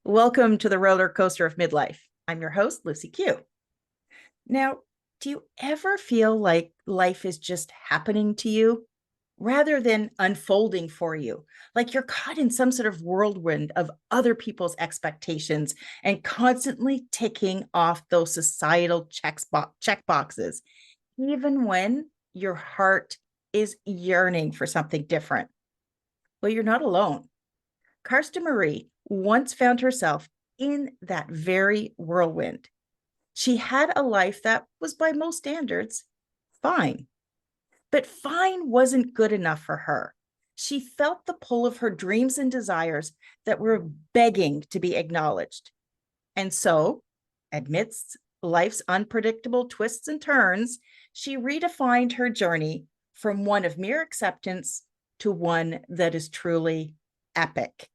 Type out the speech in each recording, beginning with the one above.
Welcome to the roller coaster of midlife. I'm your host, Lucy Q. Now, do you ever feel like life is just happening to you rather than unfolding for you? Like you're caught in some sort of whirlwind of other people's expectations and constantly ticking off those societal check boxes, even when your heart is yearning for something different. Well, you're not alone. Karsta Marie once found herself in that very whirlwind. She had a life that was, by most standards, fine. But fine wasn't good enough for her. She felt the pull of her dreams and desires that were begging to be acknowledged. And so, amidst life's unpredictable twists and turns, she redefined her journey from one of mere acceptance to one that is truly epic.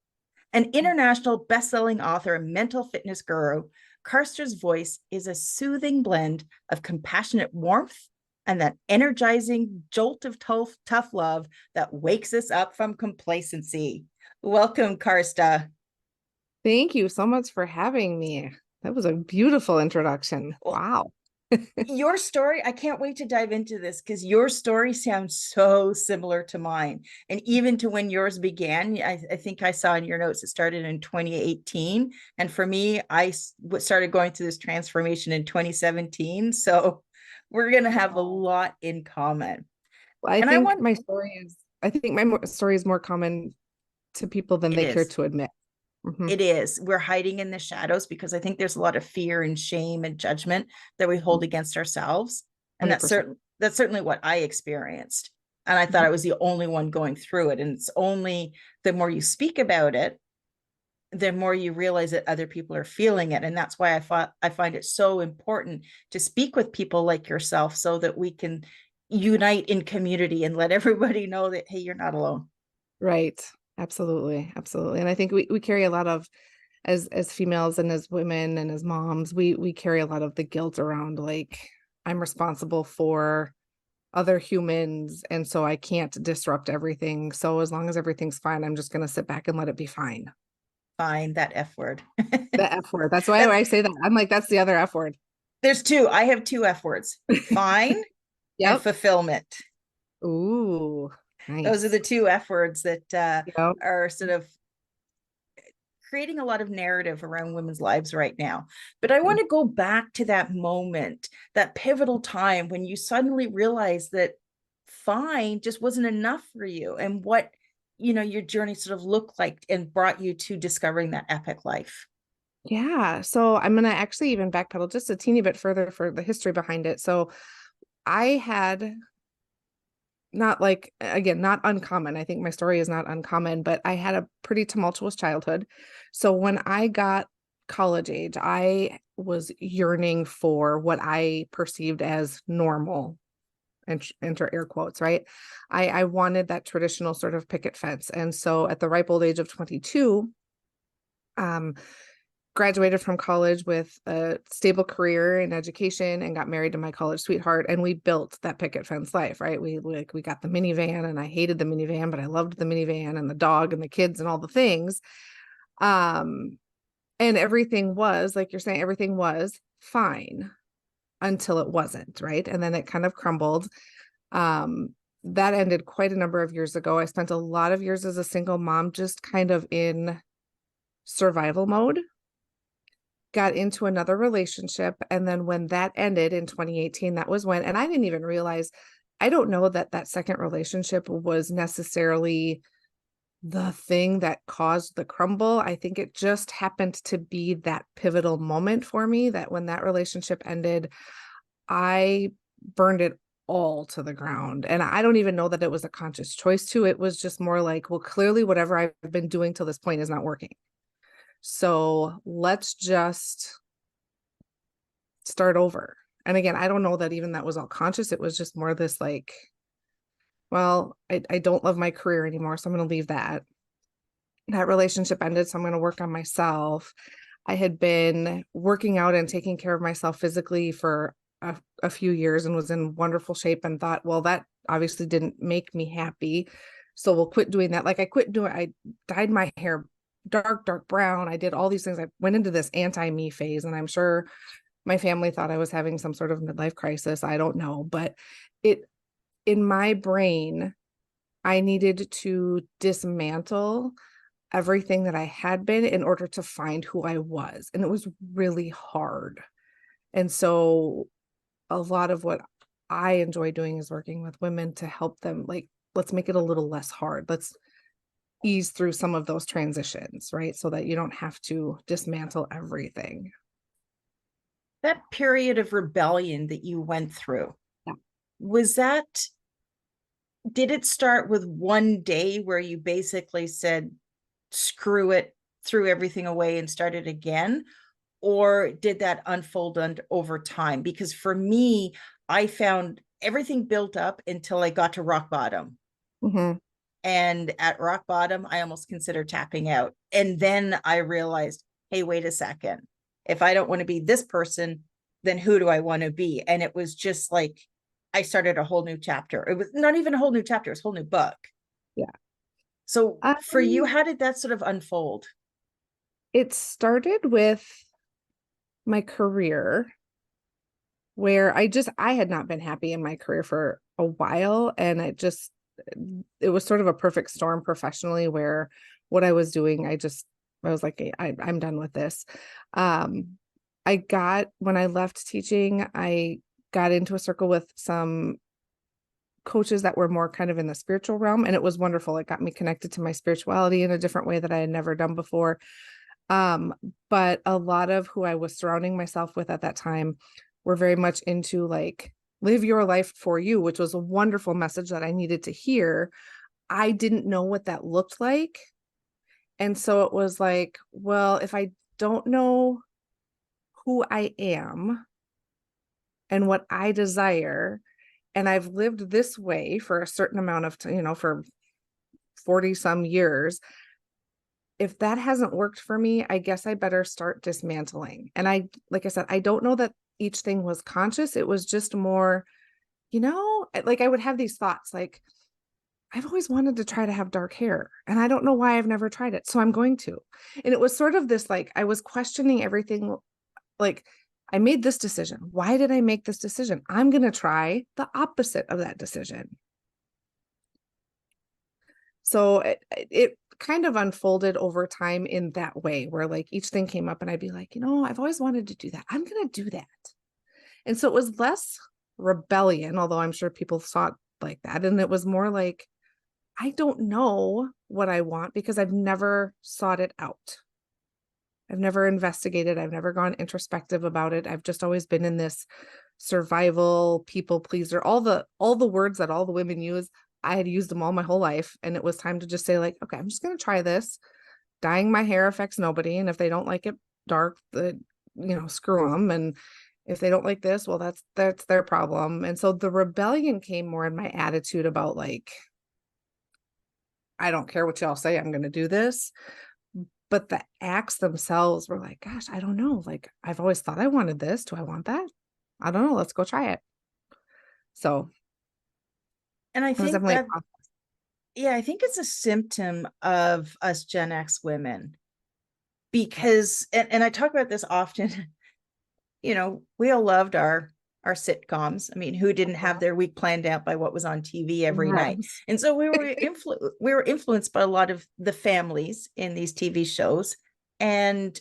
An international best-selling author and mental fitness guru, Karsta's voice is a soothing blend of compassionate warmth and that energizing jolt of tough love that wakes us up from complacency. Welcome, Karsta. Thank you so much for having me. That was a beautiful introduction. Well, Wow. your story, I can't wait to dive into this because your story sounds so similar to mine. And even to when yours began, I think I saw in your notes it started in 2018. And for me, I started going through this transformation in 2017. So we're going to have a lot in common. Well, I And I think want, my story is, I think my story is more common to people than it they care is. to admit. It is. We're hiding in the shadows because I think there's a lot of fear and shame and judgment that we hold against ourselves. And 100%. that's certainly what I experienced. And I thought I was the only one going through it. And it's only the more you speak about it, the more you realize that other people are feeling it. And that's why I find it so important to speak with people like yourself so that we can unite in community and let everybody know that, hey, you're not alone. Right. Absolutely. Absolutely. And I think we carry a lot of, as females and as women and as moms, we carry a lot of the guilt around, like, I'm responsible for other humans, and so I can't disrupt everything. So as long as everything's fine, I'm just going to sit back and let it be fine. Fine, that F word. The F word. That's why That's I say that. I'm like, that's the other F word. There's two. I have two F words: fine and Yep. fulfillment. Ooh, Those are nice. the two F words that Yep. are sort of creating a lot of narrative around women's lives right now. But I want to go back to that moment, that pivotal time when you suddenly realized that fine just wasn't enough for you, and what your journey sort of looked like and brought you to discovering that epic life. Yeah. So I'm going to actually even backpedal just a teeny bit further for the history behind it. So I had, not like, again, not uncommon. I think my story is not uncommon, but I had a pretty tumultuous childhood. So when I got college age, I was yearning for what I perceived as normal, and enter air quotes, right? I wanted that traditional sort of picket fence. And so at the ripe old age of 22, um, graduated from college with a stable career in education and got married to my college sweetheart, and we built that picket fence life, right? We got the minivan, and I hated the minivan, but I loved the minivan and the dog and the kids and all the things. Um and everything was, like you're saying, everything was fine until it wasn't, right? And then it kind of crumbled. um that ended quite a number of years ago. I spent a lot of years as a single mom just kind of in survival mode. Got into another relationship, and then when that ended in 2018, that was when, and I didn't even realize, I don't know that that second relationship was necessarily the thing that caused the crumble. I think it just happened to be that pivotal moment for me, that when that relationship ended, I burned it all to the ground. And I don't even know that it was a conscious choice to. It was just more like, well, clearly whatever I've been doing till this point is not working. So let's just start over. And again, I don't know that even that was all conscious. It was just more this like, well, I don't love my career anymore, so I'm going to leave that. That relationship ended, so I'm going to work on myself. I had been working out and taking care of myself physically for a few years and was in wonderful shape, and thought, well, that obviously didn't make me happy, so we'll quit doing that. Like, I dyed my hair dark brown. I did all these things. I went into this anti-me phase, and I'm sure my family thought I was having some sort of midlife crisis. I don't know, but it, in my brain, I needed to dismantle everything that I had been in order to find who I was. And it was really hard. And so a lot of what I enjoy doing is working with women to help them, like, let's make it a little less hard. Let's ease through some of those transitions, right? So that you don't have to dismantle everything. That period of rebellion that you went through, Yeah. was that, did it start with one day where you basically said, screw it, threw everything away and started again? Or did that unfold over time? Because for me, I found everything built up until I got to rock bottom. Mm-hmm. And at rock bottom, I almost considered tapping out. And then I realized, hey, wait a second. If I don't want to be this person, then who do I want to be? And it was just like I started a whole new chapter. It was not even a whole new chapter, it was a whole new book. Yeah. So for you, Um, how did that sort of unfold? it started with my career, where I had not been happy in my career for a while, and it was sort of a perfect storm professionally, where what I was doing, I was like, I'm done with this. um when I left teaching, I got into a circle with some coaches that were more kind of in the spiritual realm, and it was wonderful. It got me connected to my spirituality in a different way that I had never done before. um, but a lot of who I was surrounding myself with at that time were very much into, like, live your life for you, which was a wonderful message that I needed to hear. I didn't know what that looked like. And so it was like, well, if I don't know who I am and what I desire, and I've lived this way for a certain amount of time, for 40 some years, if that hasn't worked for me, I guess I better start dismantling. And like I said, I don't know that each thing was conscious. It was just more, like, I would have these thoughts like, I've always wanted to try to have dark hair, and I don't know why I've never tried it. So I'm going to. And it was sort of this, like, I was questioning everything. Like, I made this decision. Why did I make this decision? I'm going to try the opposite of that decision. So it kind of unfolded over time in that way, where, like, each thing came up and I'd be like, I've always wanted to do that. I'm going to do that. And so it was less rebellion, although I'm sure people saw it like that. And it was more like, I don't know what I want because I've never sought it out. I've never investigated. I've never gone introspective about it. I've just always been in this survival, people pleaser, all the words that all the women use. I had used them all my whole life. And it was time to just say, like, okay, I'm just going to try this. Dyeing my hair affects nobody. And if they don't like it dark, screw them. And if they don't like this, well, that's their problem. And so the rebellion came more in my attitude about, like, I don't care what y'all say, I'm going to do this. But the acts themselves were like, gosh, I don't know. Like, I've always thought I wanted this. Do I want that? I don't know. Let's go try it. So And I it was think definitely that, yeah, I think it's a symptom of us Gen X women because, and I talk about this often, we all loved our sitcoms. I mean, who didn't have their week planned out by what was on TV every night? yes. And so we were influenced by a lot of the families in these TV shows, and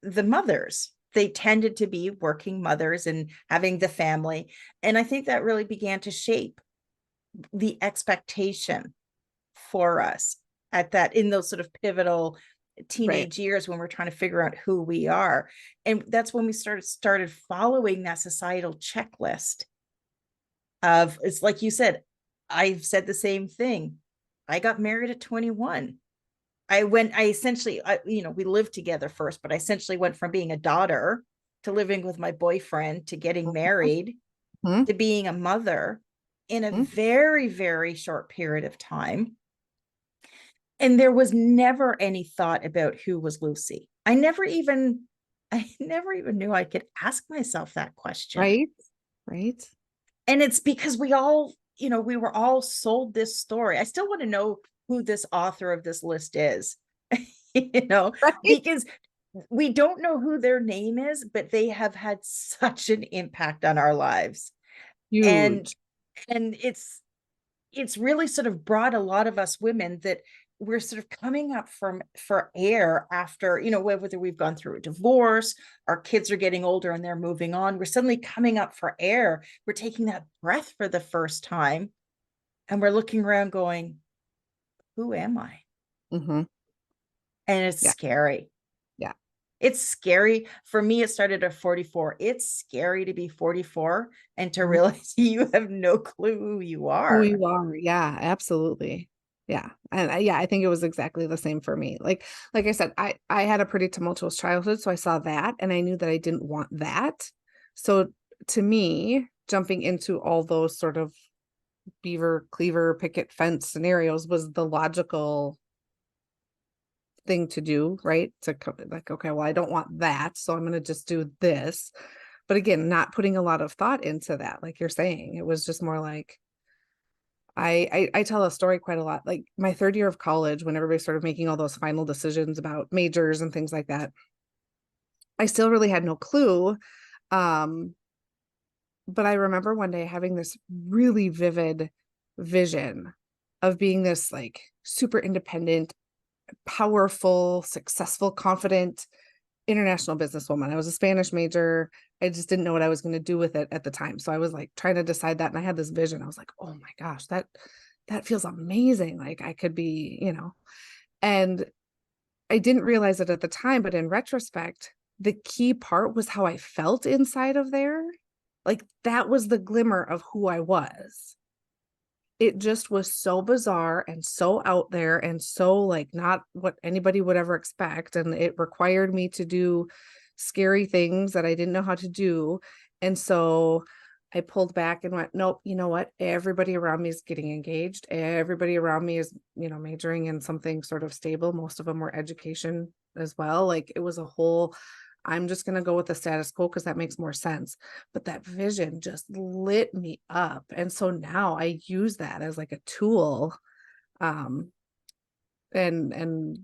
the mothers. They tended to be working mothers and having the family. And I think that really began to shape the expectation for us at that, in those sort of pivotal Right. teenage years when we're trying to figure out who we are. And that's when we started following that societal checklist of, it's like you said, I've said the same thing. I got married at 21. We lived together first, but I essentially went from being a daughter to living with my boyfriend to getting married Mhm. to being a mother in a Mhm. very, very short period of time. And there was never any thought about who was Lucy. I never even knew I could ask myself that question. Right. Right. And it's because we were all sold this story. I still want to know who this author of this list is. Right. because we don't know who their name is, but they have had such an impact on our lives. And Huge. it's really sort of brought a lot of us women that we're sort of coming up from for air after, whether we've gone through a divorce, our kids are getting older and they're moving on, we're suddenly coming up for air, we're taking that breath for the first time, and we're looking around going, who am I? Mm-hmm. And it's Yeah. scary. Yeah. It's scary. For me, it started at 44. It's scary to be 44 and to Mhm. realize you have no clue who you Who are. you are. Yeah, absolutely. Yeah. And yeah, I think it was exactly the same for me. Like I said, I had a pretty tumultuous childhood, so I saw that and I knew that I didn't want that. So to me, jumping into all those sort of beaver, cleaver, picket fence scenarios was the logical thing to do, right? Like, okay, well, I don't want that, so I'm going to just do this. But again, not putting a lot of thought into that, like you're saying. It was just more like I tell a story quite a lot. Like my third year of college, when everybody started making all those final decisions about majors and things like that, I still really had no clue. Um, but I remember one day having this really vivid vision of being this like super independent, powerful, successful, confident international businesswoman. I was a Spanish major. I just didn't know what I was going to do with it at the time. So I was like trying to decide that. And I had this vision. I was like, oh my gosh, that feels amazing. Like I could be, and I didn't realize it at the time, but in retrospect, the key part was how I felt inside of there. Like that was the glimmer of who I was. It just was so bizarre and so out there and so like not what anybody would ever expect. And it required me to do scary things that I didn't know how to do. And so I pulled back and went, nope, you know what? Everybody around me is getting engaged. Everybody around me is, majoring in something sort of stable. Most of them were education as well. Like it was a whole, I'm just going to go with the status quo because that makes more sense. But that vision just lit me up. And so now I use that as like a tool, um, and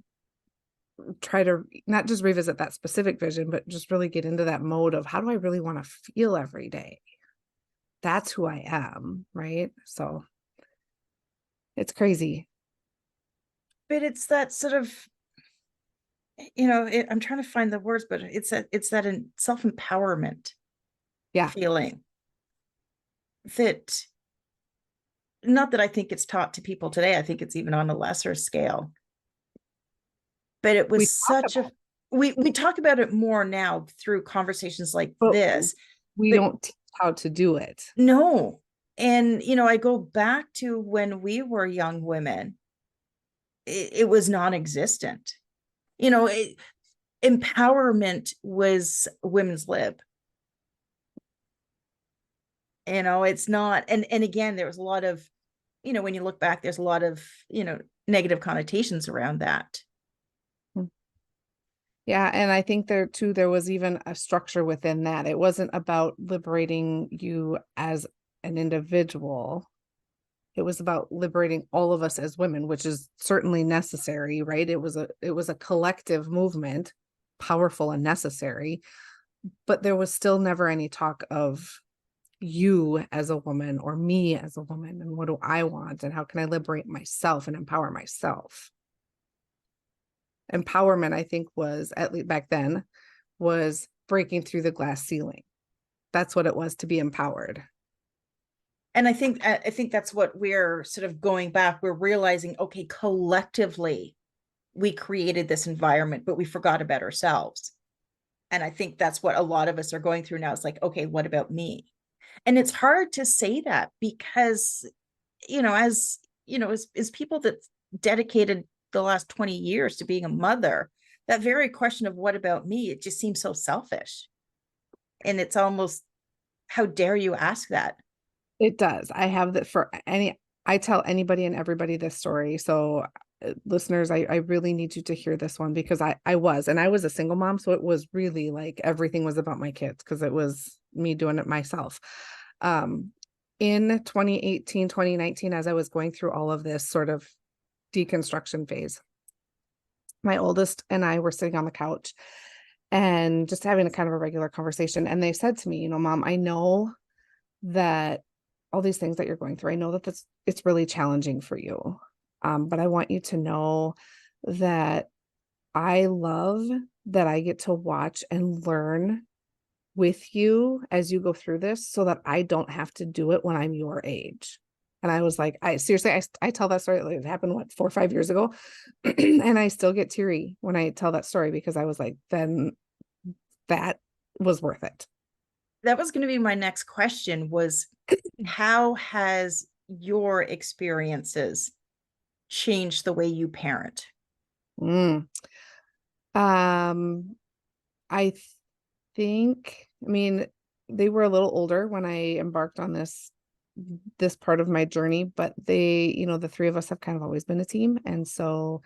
try to not just revisit that specific vision, but just really get into that mode of how do I really want to feel every day? That's who I am, right? So it's crazy. But it's that sort of, I'm trying to find the words, but it's that self-empowerment Yeah, feeling that, not that I think it's taught to people today. I think it's even on a lesser scale, but it we was talk such about a, we talk about it more now through conversations like it, but this, we but don't teach how to do it. no. And, I go back to when we were young women, it was non-existent. You know, it, Empowerment was women's lib. It's not, and again, there was a lot of, when you look back, there's a lot of, negative connotations around that. Yeah, and I think there too, there was even a structure within that. It wasn't about liberating you as an individual. It was about liberating all of us as women, which is certainly necessary, right? It was a collective movement, powerful and necessary, but there was still never any talk of you as a woman or me as a woman and what do I want and how can I liberate myself and empower myself. Empowerment, I think, was at least back then was breaking through the glass ceiling. That's what it was to be empowered. And I think that's what we're sort of going back. We're realizing, okay, collectively, we created this environment, but we forgot about ourselves. And I think that's what a lot of us are going through now. It's like, okay, what about me? And it's hard to say that because, as people that dedicated the last 20 years to being a mother, that very question of what about me, it just seems so selfish. And it's almost, how dare you ask that? It does. I have that for any, I tell anybody and everybody this story. So listeners, I really need you to hear this one because I was a single mom. So it was really like everything was about my kids because it was me doing it myself. Um, in 2018, 2019, as I was going through all of this sort of deconstruction phase, my oldest and I were sitting on the couch and just having a kind of a regular conversation. And they said to me, Mom, I know that all these things that you're going through, I know that it's really challenging for you. But I want you to know that I love that I get to watch and learn with you as you go through this so that I don't have to do it when I'm your age. And I was like, I seriously, I tell that story. Like, it happened, what, 4 or 5 years ago. And I still get teary when I tell that story because I was like, then that was worth it. That was going to be my next question was how has your experiences changed the way you parent? Mm. Um, I think, I mean, they were a little older when I embarked on this part of my journey, but the three of us have kind of always been a team. And so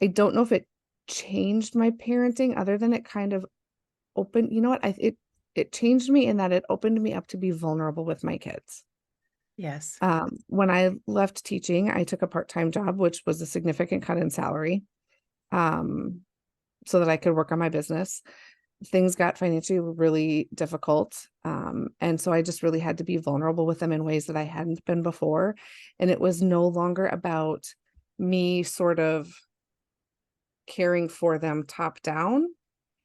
I don't know if it changed my parenting other than it kind of opened, you know what? It changed me in that it opened me up to be vulnerable with my kids. Yes. When I left teaching, I took a part-time job, which was a significant cut in salary, um, so that I could work on my business. Things got financially really difficult. And so I just really had to be vulnerable with them in ways that I hadn't been before. And it was no longer about me sort of caring for them top down.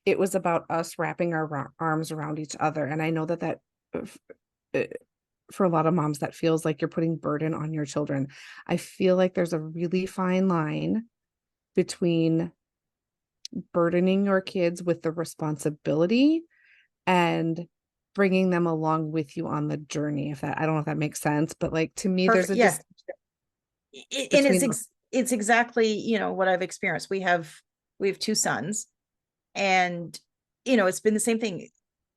It was about us wrapping our arms around each other. And I know that uh, for a lot of moms, that feels like you're putting burden on your children. I feel like there's a really fine line between burdening your kids with the responsibility and bringing them along with you on the journey. I don't know if that makes sense, but like to me, there's Perfect. a Yeah. distinction And between them. it's exactly, what I've experienced. We have two sons, and it's been the same thing.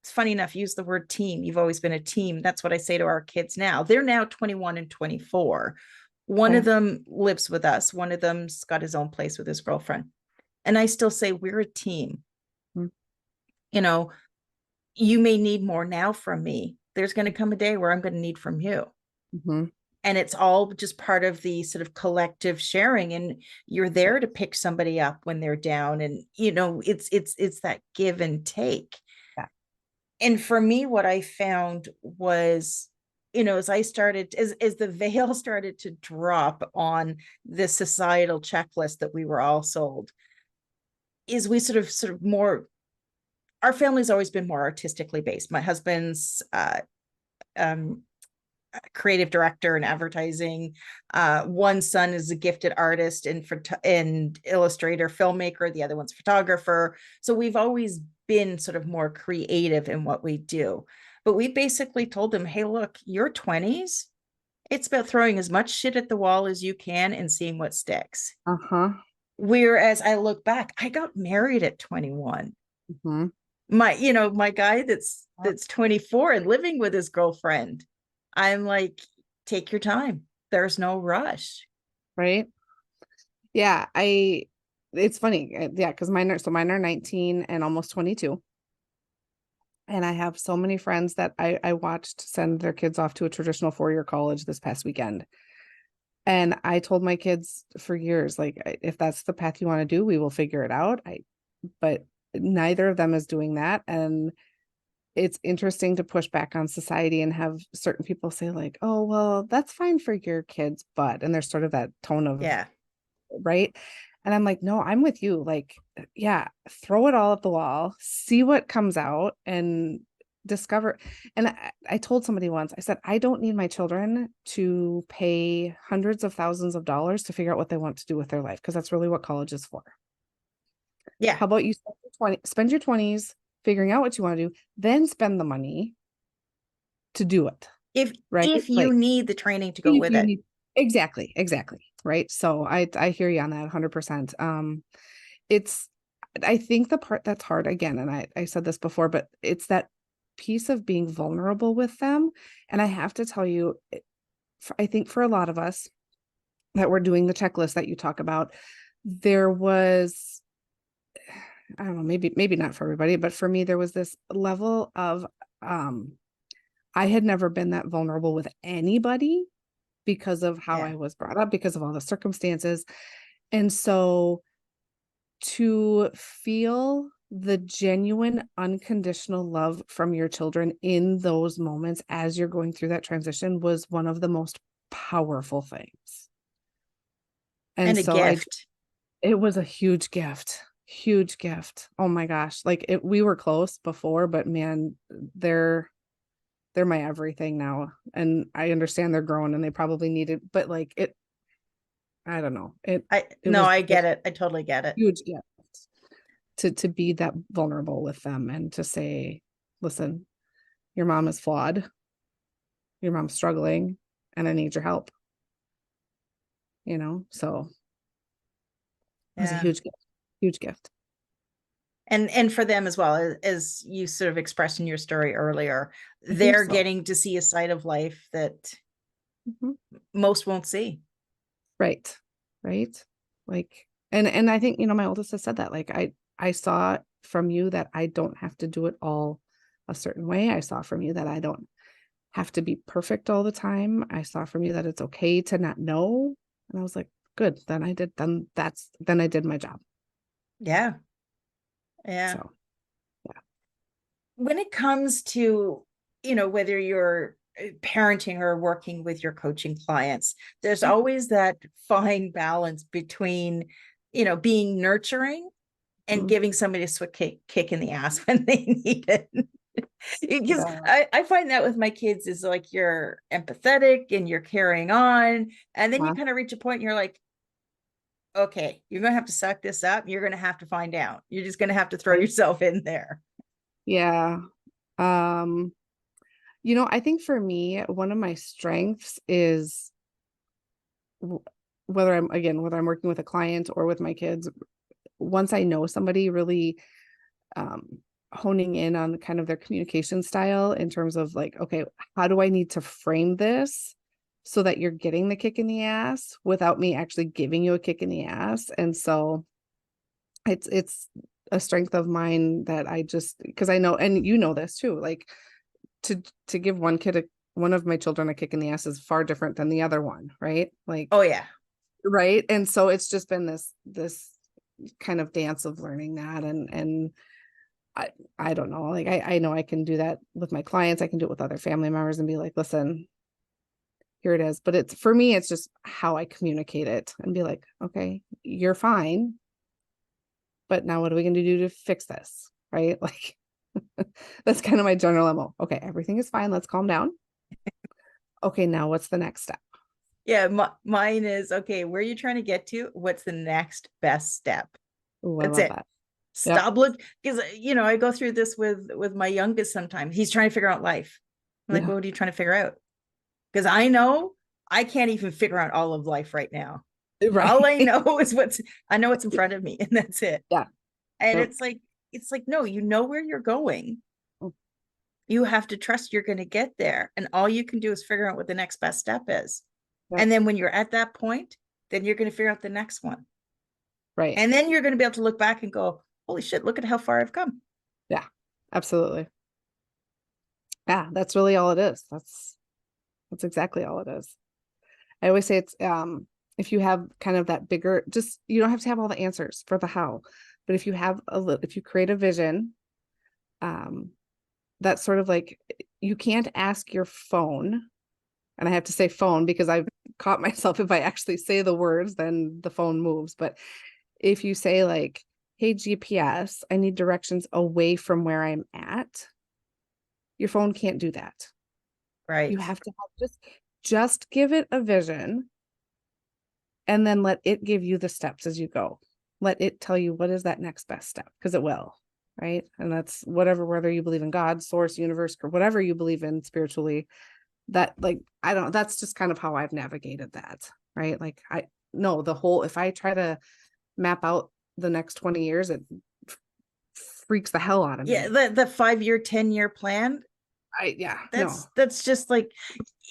It's funny enough, use the word team. You've always been a team. That's what I say to our kids now. They're now 21 and 24. One of Okay. them lives with us. One of them's got his own place with his girlfriend. And I still say we're a team. Mm-hmm. You know, you may need more now from me. There's going to come a day where I'm going to need from you. Mm-hmm. And it's all just part of the sort of collective sharing, and you're there to pick somebody up when they're down, and it's that give and take. Yeah. And for me, what I found was, as I started, as the veil started to drop on the societal checklist that we were all sold, is we sort of more, our family's always been more artistically based. My husband's um creative director and advertising. One son is a gifted artist and illustrator, filmmaker. The other one's photographer. So we've always been sort of more creative in what we do. But we basically told them, hey, look, your 20s, it's about throwing as much shit at the wall as you can and seeing what sticks. Uh-huh. Whereas I look back, I got married at 21. Mm-hmm. My guy that's 24 and living with his girlfriend, I'm like, take your time, there's no rush. Right. Yeah. It's funny. Yeah. Cause mine are 19 and almost 22. And I have so many friends that I watched send their kids off to a traditional 4-year college this past weekend. And I told my kids for years, like, if that's the path you want to do, we will figure it out. But neither of them is doing that. And it's interesting to push back on society and have certain people say like, oh, well, that's fine for your kids, and there's sort of that tone of, Yeah. right. And I'm like, no, I'm with you. Like, yeah, throw it all at the wall, see what comes out and discover. And I told somebody once, I said, I don't need my children to pay hundreds of thousands of dollars to figure out what they want to do with their life, because that's really what college is for. Yeah. How about you spend your 20s figuring out what you want to do, then spend the money to do it, if right? if you Like, need the training to go if with you it. need, exactly, right? So I hear you on that 100%. It's, I think the part that's hard, again, and I said this before, but it's that piece of being vulnerable with them. And I have to tell you, I think for a lot of us that were doing the checklist that you talk about, there was, I don't know, maybe not for everybody, but for me, there was this level of, I had never been that vulnerable with anybody because of how Yeah. I was brought up, because of all the circumstances. And so to feel the genuine unconditional love from your children in those moments as you're going through that transition was one of the most powerful things. And And a so gift. it was a huge gift. Huge gift. Oh my gosh. Like we were close before, but man, they're my everything now. And I understand they're growing and they probably need it, but like I don't know. It No, was I a get it. I totally get it. huge gift to be that vulnerable with them and to say, listen, your mom is flawed, your mom's struggling, and I need your help. So it was a Yeah. huge gift. And for them as well, as you sort of expressed in your story earlier, I think they're so. getting to see a side of life that Mhm. most won't see. Right. Right. Like, and I think, my oldest has said that, like, I saw from you that I don't have to do it all a certain way. I saw from you that I don't have to be perfect all the time. I saw from you that it's okay to not know. And I was like, good, then I did my job. Yeah. Yeah. So yeah. When it comes to, whether you're parenting or working with your coaching clients, there's always that fine balance between, being nurturing and Mhm. giving somebody a swift kick in the ass when they need it. Because Yeah. I find that with my kids is like you're empathetic and you're carrying on. And then you Huh? kind of reach a point and you're like, okay, you're going to have to suck this up. You're going to have to find out. You're just going to have to throw Right. yourself in there. Yeah. Um, I think for me, one of my strengths is whether I'm working with a client or with my kids, once I know somebody, really um, honing in on kind of their communication style in terms of like, okay, how do I need to frame this so that you're getting the kick in the ass without me actually giving you a kick in the ass? And so it's a strength of mine that I just, because I know, and this too, like to give one of my children a kick in the ass is far different than the other one, right? Oh, Like, yeah. right. And so it's just been this kind of dance of learning that. And I, I don't know, like, I know I can do that with my clients. I can do it with other family members and be like, listen, here it is. But for me, it's just how I communicate it and be like, okay, you're fine, but now what are we going to do to fix this? Right. Like, that's kind of my general MO. Okay, everything is fine. Let's calm down. Okay, now what's the next step? Yeah. Mine is okay. Where are you trying to get to? What's the next best step? Oh, I That's love it. that. Yep. Stop look because I go through this with my youngest sometimes. He's trying to figure out life. I'm like, Yeah. well, what are you trying to figure out? Because I know I can't even figure out all of life right now. All Right. I know is I know what's in front of me, and that's it. Yeah. And Yep. it's like, no, you know where you're going. You have to trust you're going to get there. And all you can do is figure out what the next best step is. Yep. And then when you're at that point, then you're going to figure out the next one. Right. And then you're going to be able to look back and go, holy shit, look at how far I've come. Yeah. Absolutely. Yeah, that's really all it is. That's exactly all it is. I always say it's if you have kind of that bigger, just you don't have to have all the answers for the how, but if you have if you create a vision, um, that's sort of like you can't ask your phone, and I have to say phone because I've caught myself if I actually say the words, then the phone moves. But if you say like, hey GPS, I need directions away from where I'm at, your phone can't do that. You Right. have to have just give it a vision and then let it give you the steps as you go. Let it tell you what is that next best step, because it will, right? And that's whether you believe in God, source, universe, or whatever you believe in spiritually, that like, I don't, that's just kind of how I've navigated that, right? Like I know if I try to map out the next 20 years, it freaks the hell out of Yeah. me. The 5 year, 10 year plan, Yeah, no. that's just like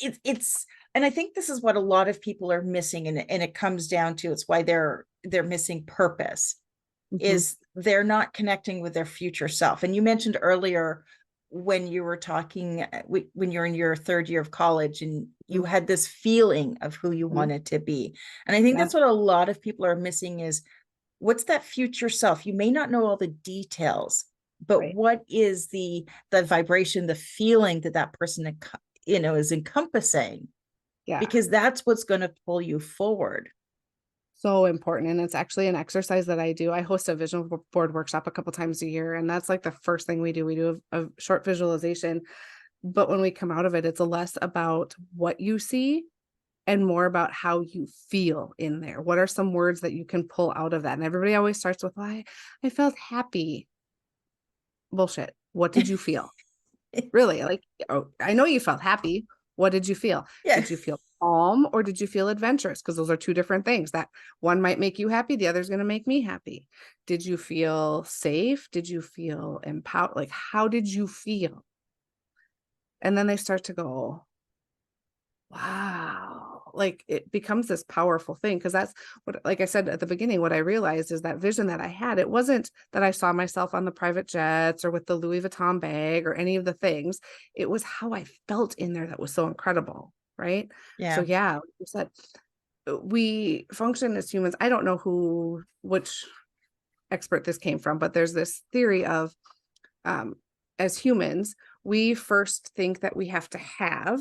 it's and I think this is what a lot of people are missing, and it comes down to it's why they're missing purpose Mm-hmm. is they're not connecting with their future self. And you mentioned earlier when you were talking when you're in your third year of college and you had this feeling of who you Mm-hmm. wanted to be. And I think Yeah. that's what a lot of people are missing is what's that future self? You may not know all the details, but Right. what is the vibration, the feeling that that person, is encompassing? Yeah. Because that's what's going to pull you forward. So important. And it's actually an exercise that I do. I host a vision board workshop a couple times a year. And that's like the first thing we do. We do a short visualization. But when we come out of it, it's less about what you see and more about how you feel in there. What are some words that you can pull out of that? And everybody always starts with, well, I felt happy. Bullshit. What did you feel? Really? Like, oh, I know you felt happy. What did you feel? Yeah. Did you feel calm or did you feel adventurous? Because those are two different things. That one might make you happy, the other's going to make me happy. Did you feel safe? Did you feel empowered? Like, how did you feel? And then they start to go, wow, like it becomes this powerful thing. Cause that's what, like I said at the beginning, what I realized is that vision that I had, it wasn't that I saw myself on the private jets or with the Louis Vuitton bag or any of the things. It was how I felt in there that was so incredible. Right. So, Yeah. yeah, like you said, we function as humans. I don't know which expert this came from, but there's this theory of, um, as humans, we first think that we have to have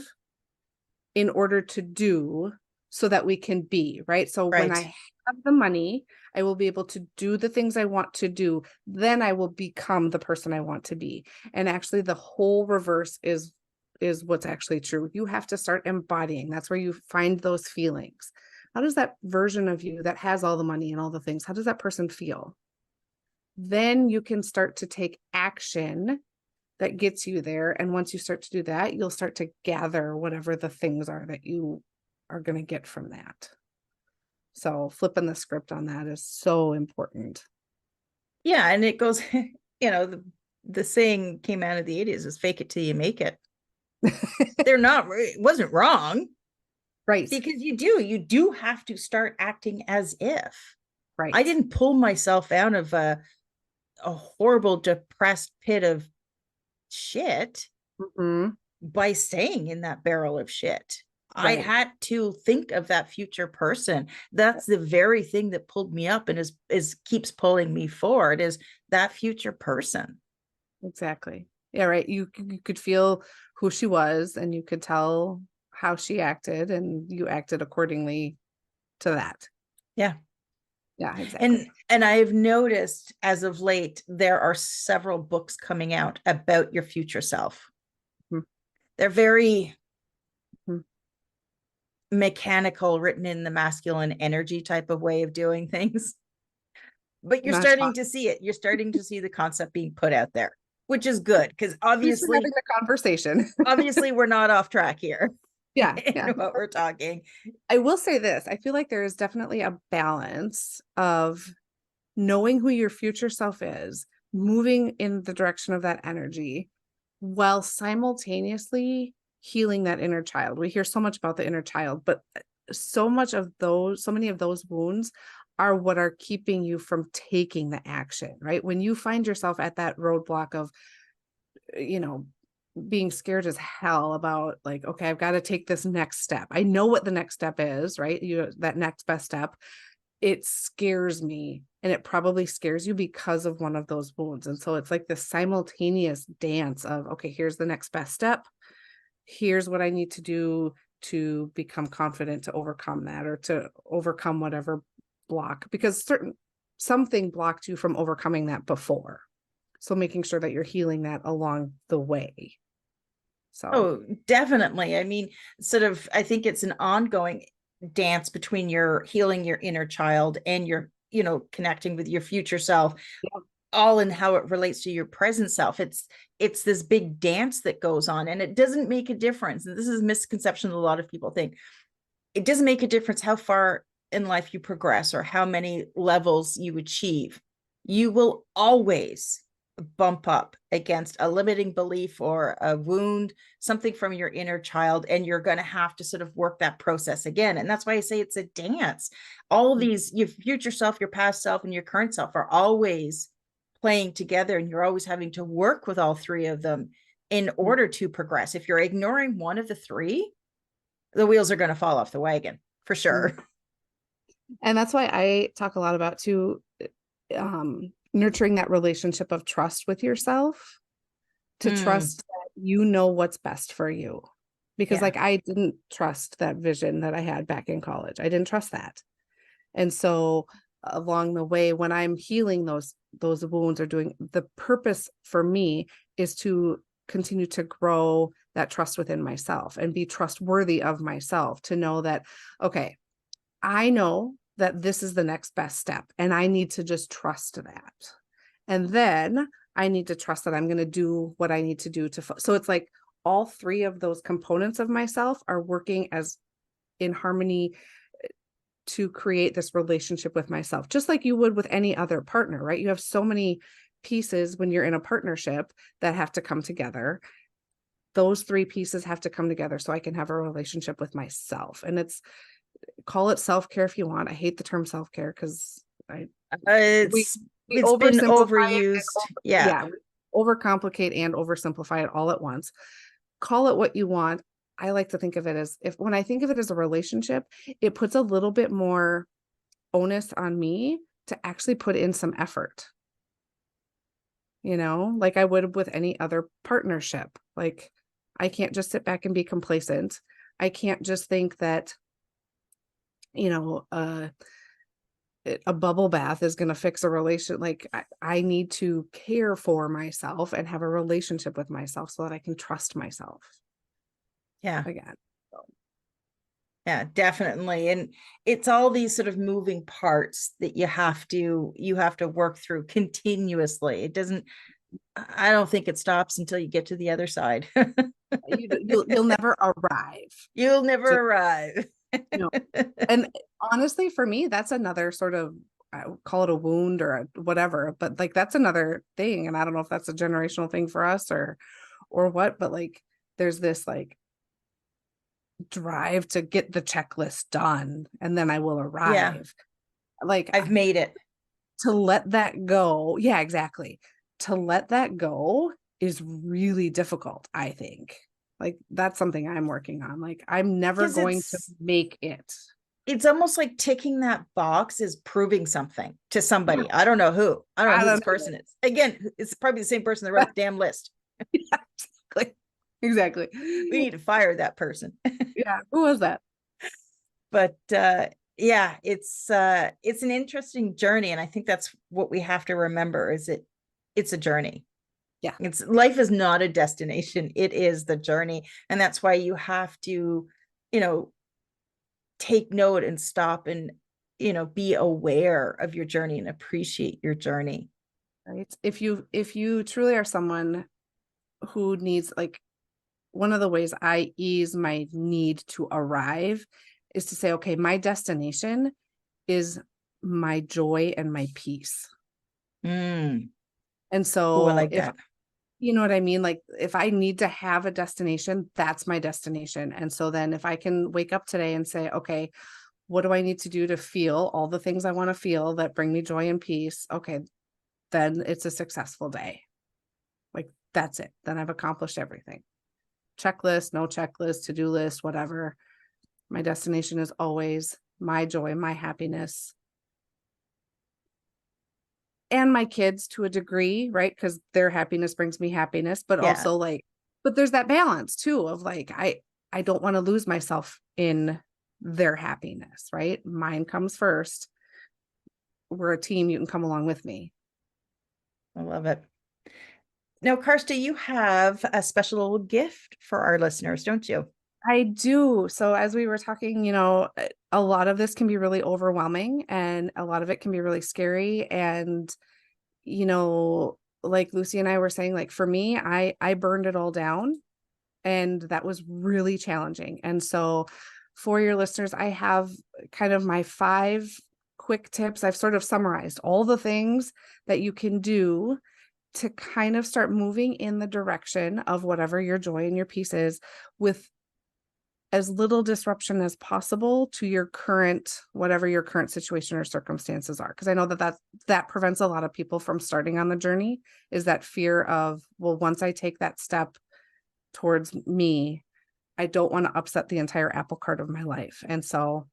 in order to do so that we can be, right? So when Right. I have the money, I will be able to do the things I want to do. Then I will become the person I want to be. And actually the whole reverse is what's actually true. You have to start embodying. That's where you find those feelings. How does that version of you that has all the money and all the things, how does that person feel? Then you can start to take action that gets you there. And once you start to do that, you'll start to gather whatever the things are that you are going to get from that. So flipping the script on that is so important. Yeah. And it goes, the saying came out of the 80s is fake it till you make it. It wasn't wrong, Right. because you do have to start acting as if. I Right. didn't pull myself out of a horrible, depressed pit of shit Mhm. by staying in that barrel of shit. I Right. had to think of that future person. That's the very thing that pulled me up and is keeps pulling me forward, is that future person. Exactly. Yeah. Right. You could feel who she was and you could tell how she acted and you acted accordingly to that. Yeah. Yeah, And exactly. I've noticed as of late there are several books coming out about your future self. They're very Mhm. mechanical, written in the masculine energy type of way of doing things. But you're Not starting fun. to see it. You're starting to see the concept being put out there, which is At good, because least we're having obviously, the conversation. we're not off track here Yeah. in Yeah. what we're talking. I will say this. I feel like there is definitely a balance of knowing who your future self is, moving in the direction of that energy while simultaneously healing that inner child. We hear so much about the inner child, but so many of those wounds are what are keeping you from taking the action, right? When you find yourself at that roadblock of, you know, being scared as hell about like, okay, I've got to take this next step. I know what the next step is, right? That next best step. It scares me. And it probably scares you because of one of those wounds. And so it's like this simultaneous dance of, okay, here's the next best step. Here's what I need to do to become confident to overcome that or to overcome whatever block, because something blocked you from overcoming that before. So making sure that you're healing that along the way. So Oh, definitely. I mean, sort of, I think it's an ongoing dance between your healing your inner child and your, connecting with your future self, yeah. all in how it relates to your present self. It's this big dance that goes on, and it doesn't make a difference. And this is a misconception that a lot of people think. It doesn't make a difference how far in life you progress or how many levels you achieve. You will always bump up against a limiting belief or a wound, something from your inner child, and you're going to have to sort of work that process again. And that's why I say it's a dance. All of these, your future self, your past self, and your current self are always playing together, and you're always having to work with all three of them in order to progress. If you're ignoring one of the three, the wheels are going to fall off the wagon for Mhm. sure. And that's why I talk a lot about too. nurturing that relationship of trust with yourself, to Mm, trust that you know what's best for you. Because yeah. like I didn't trust that vision that I had back in college. I didn't trust that. And so along the way, when I'm healing those wounds, or doing, the purpose for me is to continue to grow that trust within myself and be trustworthy of myself, to know that, okay, I know that this is the next best step, and I need to just trust that. And then I need to trust that I'm going to do what I need to do so it's like all three of those components of myself are working as in harmony to create this relationship with myself, just like you would with any other partner, right? You have so many pieces when you're in a partnership that have to come together. Those three pieces have to come together so I can have a relationship with myself. And it's, call it self-care if you want. I hate the term self-care because I we It's we it's been oversimplify it overused. Yeah. we overcomplicate and oversimplify it all at once. Call it what you want. I like to think of it as, if when I think of it as a relationship, it puts a little bit more onus on me to actually put in some effort, like I would with any other partnership. Like I can't just sit back and be complacent. I can't just think that, you know, uh, a bubble bath is going to fix a relation. Like I need to care for myself and have a relationship with myself so that I can trust myself Yeah. again. So, Yeah, definitely. And it's all these sort of moving parts that you have to work through continuously. It doesn't I don't think it stops until you get to the other side. you'll never arrive. You'll never Just, arrive. you know, and honestly, for me, that's another sort of, I would call it a wound or whatever, but like that's another thing. And I don't know if that's a generational thing for us or what, but like there's this like drive to get the checklist done and then I will Yeah, arrive. Like I've made it. to let that go. Yeah, exactly. To let that go is really difficult, I think. Like that's something I'm working on. Like I'm never Because going to make it. it's almost like ticking that box is proving something to Yeah, somebody. I don't know who. I don't I know who this don't person is. Again, it's probably the same person that wrote the damn list. know. Exactly. Exactly. We need to fire that person. Yeah. Who was that? But yeah, it's an interesting journey, and I think that's what we have to remember is it's a journey. Yeah. It's life is not a destination, it is the journey. And that's why you have to, you know, take note and stop and, be aware of your journey and appreciate your journey. Right. If you truly are someone who needs, like, one of the ways I ease my need to arrive is to say, okay, my destination is my joy and my peace. Mm. And Oh, I so like if, that. you know what I mean? Like if I need to have a destination, that's my destination. And so then if I can wake up today and say, okay, what do I need to do to feel all the things I want to feel that bring me joy and peace? Okay, then it's a successful day. Like that's it. Then I've accomplished everything. Checklist, no checklist, to-do list, whatever. My destination is always my joy, my happiness, and my kids to a degree, right? Because their happiness brings me happiness, but Yeah, also like, but there's that balance too of like, I don't want to lose myself in their happiness, right? Mine comes first. We're a team. You can come along with me. I love it. Now, Karsta, you have a special little gift for our listeners, don't you? I do. So as we were talking, a lot of this can be really overwhelming and a lot of it can be really scary. And, like Lucy and I were saying, like for me, I burned it all down and that was really challenging. And so for your listeners, I have kind of my 5 quick tips. I've sort of summarized all the things that you can do to kind of start moving in the direction of whatever your joy and your peace is, with as little disruption as possible to your current, whatever your current situation or circumstances are. Because I know that prevents a lot of people from starting on the journey, is that fear of, well, once I take that step towards me, I don't want to upset the entire apple cart of my life. And so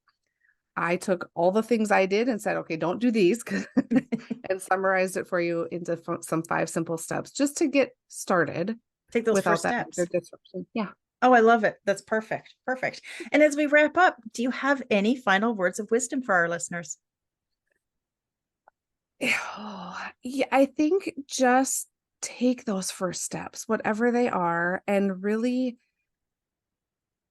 I took all the things I did and said, okay, don't do these. And and summarized it for you into some 5 simple steps just to get started Take those without first that steps. major disruption. Yeah. Oh, I love it. That's perfect. Perfect. And as we wrap up, do you have any final words of wisdom for our listeners? Yeah, I think just take those first steps, whatever they are, and really,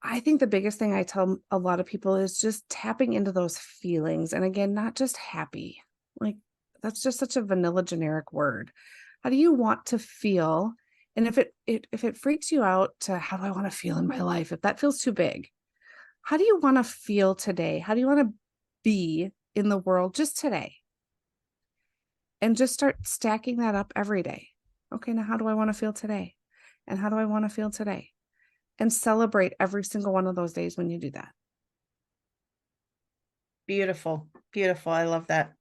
I think the biggest thing I tell a lot of people is just tapping into those feelings. And again, not just happy. Like that's just such a vanilla generic word. How do you want to feel? And if it freaks you out to how do I want to feel in my life, if that feels too big, how do you want to feel today? How do you want to be in the world just today? And just start stacking that up every day. Okay, now how do I want to feel today? And how do I want to feel today? And celebrate every single one of those days when you do that. Beautiful. Beautiful. I love that.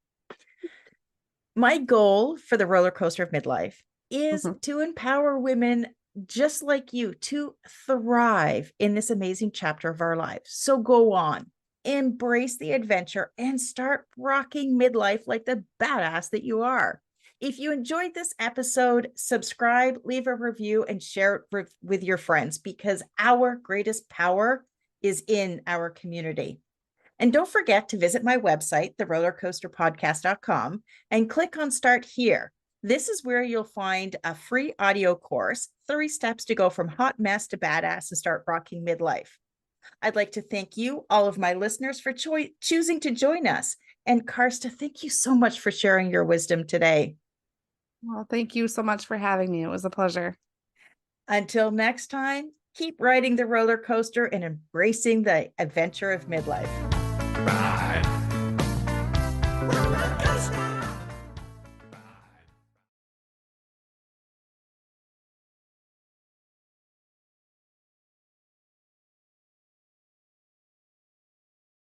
My goal for the roller coaster of midlife is Mhm. to empower women just like you to thrive in this amazing chapter of our lives. So go on, embrace the adventure, and start rocking midlife like the badass that you are. If you enjoyed this episode, subscribe, leave a review, and share it with your friends because our greatest power is in our community. And don't forget to visit my website, therollercoasterpodcast.com, and click on Start Here. This is where you'll find a free audio course, 30 steps to go from hot mess to badass and start rocking midlife. I'd like to thank you, all of my listeners, for choosing to join us. And Karsta, thank you so much for sharing your wisdom today. Well, thank you so much for having me. It was a pleasure. Until next time, keep riding the roller coaster and embracing the adventure of midlife.